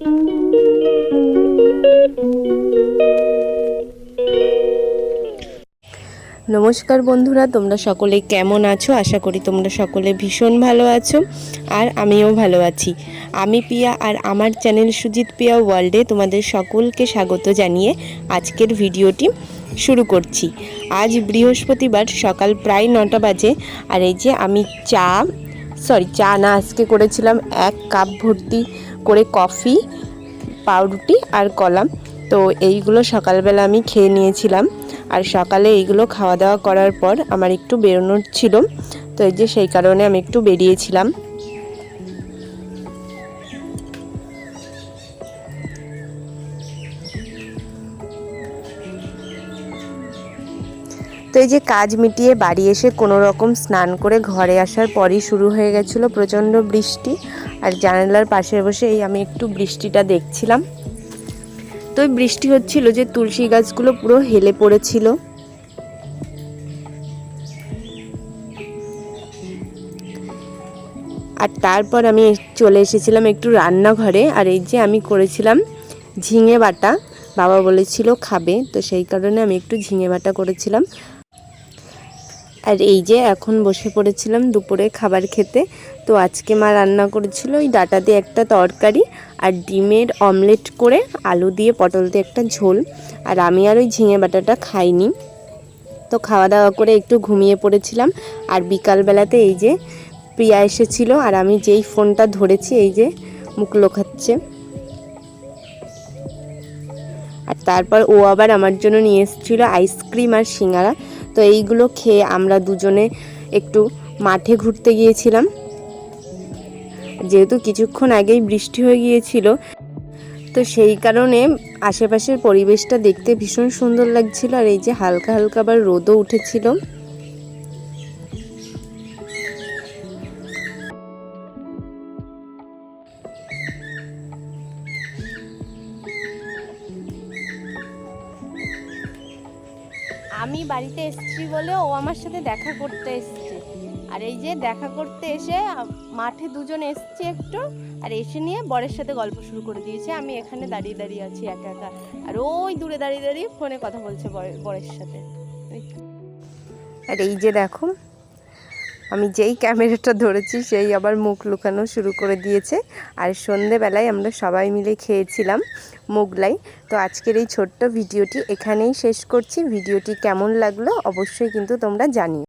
নমস্কার বন্ধুরা, তোমরা সকলে কেমন আছো? আশা করি তোমরা সকলে ভীষণ ভালো আছো আর আমিও ভালো আছি। আমি পিয়া আর আমার চ্যানেল সুজিত পিয়া ওয়ার্ল্ডে তোমাদের সকলকে স্বাগত জানিয়ে আজকের ভিডিওটি শুরু করছি। আজ বৃহস্পতিবার সকাল প্রায় 9টা বাজে। আর এই যে আমি চা না, আজকে করেছিলাম 1 কাপ ভর্তি করে কফি, পাউরুটি আর কলা। তো এইগুলো সকালবেলা আমি খেয়ে নিয়েছিলাম। আর সকালে এইগুলো খাওয়া দাওয়া করার পর আমার একটু বেরোনোর ছিল, তো এই যে সেই কারণে আমি একটু বেরিয়েছিলাম। তো এই যে কাজ মিটিয়ে বাড়ি এসে কোনো রকম স্নান করে ঘরে আসার পরই শুরু হয়ে গেছিলো প্রচণ্ড বৃষ্টি। আর জানালার পাশে বসে আমি একটু বৃষ্টিটা দেখছিলাম। তো বৃষ্টি হচ্ছিল যে তুলসী গাছগুলো পুরো হেলে পড়েছিল। আর তারপর আমি চলে এসেছিলাম একটু রান্নাঘরে। আর এই যে আমি করেছিলাম ঝিঙে বাটা, বাবা বলেছিল খাবে, তো সেই কারণে আমি একটু ঝিঙে বাটা করেছিলাম। আর এই যে এখন বসে পড়েছিলাম দুপুরে খাবার খেতে। তো আজকে মা রান্না করেছিল ওই ডাঁটা দিয়ে একটা তরকারি আর ডিমের অমলেট করে আলু দিয়ে পটল দিয়ে একটা ঝোল। আর আমি আর ওই ঝিঙে বাটাটা খাইনি। তো খাওয়া দাওয়া করে একটু ঘুমিয়ে পড়েছিলাম। আর বিকালবেলাতে এই যে প্রিয়া এসেছিল, আর আমি যেই ফোনটা ধরেছি এই যে মুখ লোকাচ্ছে। আর তারপর ও আবার আমার জন্য নিয়ে এসেছিলো আইসক্রিম আর সিঙ্গারা। তো এইগুলো খেয়ে আমরা দুজনে একটু মাঠে ঘুরতে গিয়েছিলাম। যেহেতু কিছুক্ষণ আগেই বৃষ্টি হয়ে গিয়েছিল, তো সেই কারণে আশেপাশের পরিবেশটা দেখতে ভীষণ সুন্দর লাগছিল। আর এই যে হালকা হালকা আবার রোদও উঠেছিল। আমি বাড়িতে এসেছি বলে ও আমার সাথে দেখা করতে এসছে। আর এই যে দেখা করতে এসে মাঠে দুজন এসছে একটু, আর এসে নিয়ে বরের সাথে গল্প শুরু করে দিয়েছে। আমি এখানে দাঁড়িয়ে দাঁড়িয়ে আছি একা একা, আর ওই দূরে দাঁড়িয়ে দাঁড়িয়ে ফোনে কথা বলছে বরের সাথে। আর এই যে দেখো, আমি যেই ক্যামেরাটা ধরেছি সেই আবার মুখ লুকানো শুরু করে দিয়েছে। আর সন্ধেবেলায় আমরা সবাই মিলে খেয়েছিলাম মোগলাই। তো আজকের এই ছোট্ট ভিডিওটি এখানেই শেষ করছি। ভিডিওটি কেমন লাগলো অবশ্যই কিন্তু তোমরা জানিও।